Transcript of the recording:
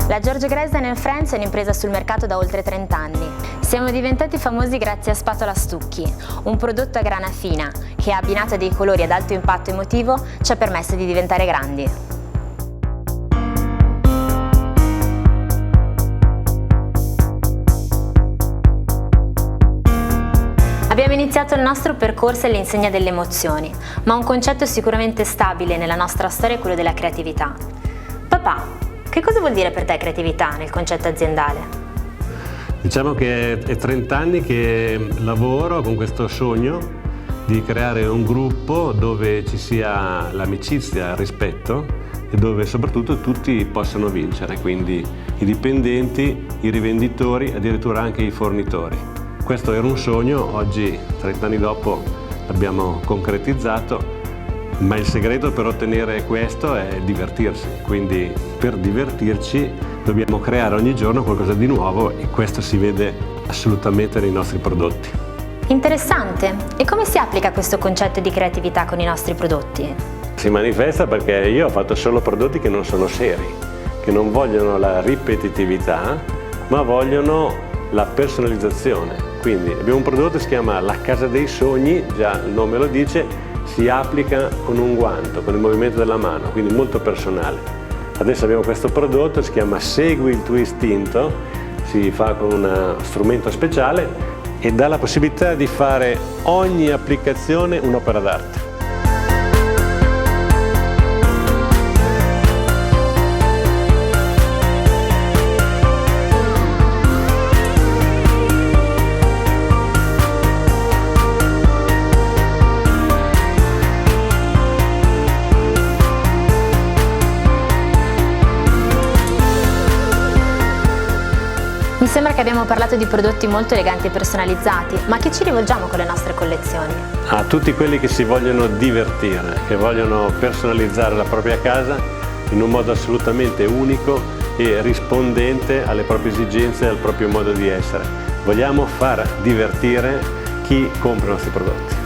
La George Grace Friends è un'impresa sul mercato da oltre 30 anni. Siamo diventati famosi grazie a Spatola Stucchi, un prodotto a grana fina che, abbinato a dei colori ad alto impatto emotivo, ci ha permesso di diventare grandi. Abbiamo iniziato il nostro percorso all'insegna delle emozioni, ma un concetto sicuramente stabile nella nostra storia è quello della creatività. Papà, che cosa vuol dire per te creatività nel concetto aziendale? Diciamo che è 30 anni che lavoro con questo sogno di creare un gruppo dove ci sia l'amicizia, il rispetto e dove soprattutto tutti possano vincere, quindi i dipendenti, i rivenditori, addirittura anche i fornitori. Questo era un sogno, oggi 30 anni dopo l'abbiamo concretizzato, ma il segreto per ottenere questo è divertirsi, quindi per divertirci dobbiamo creare ogni giorno qualcosa di nuovo e questo si vede assolutamente nei nostri prodotti. Interessante! E come si applica questo concetto di creatività con i nostri prodotti? Si manifesta perché io ho fatto solo prodotti che non sono seri, che non vogliono la ripetitività, ma vogliono la personalizzazione. Quindi abbiamo un prodotto che si chiama La Casa dei Sogni, già il nome lo dice, si applica con un guanto, con il movimento della mano, quindi molto personale. Adesso abbiamo questo prodotto, si chiama Segui il tuo istinto, si fa con uno strumento speciale e dà la possibilità di fare ogni applicazione un'opera d'arte. Mi sembra che abbiamo parlato di prodotti molto eleganti e personalizzati, ma a chi ci rivolgiamo con le nostre collezioni? A tutti quelli che si vogliono divertire, che vogliono personalizzare la propria casa in un modo assolutamente unico e rispondente alle proprie esigenze e al proprio modo di essere. Vogliamo far divertire chi compra i nostri prodotti.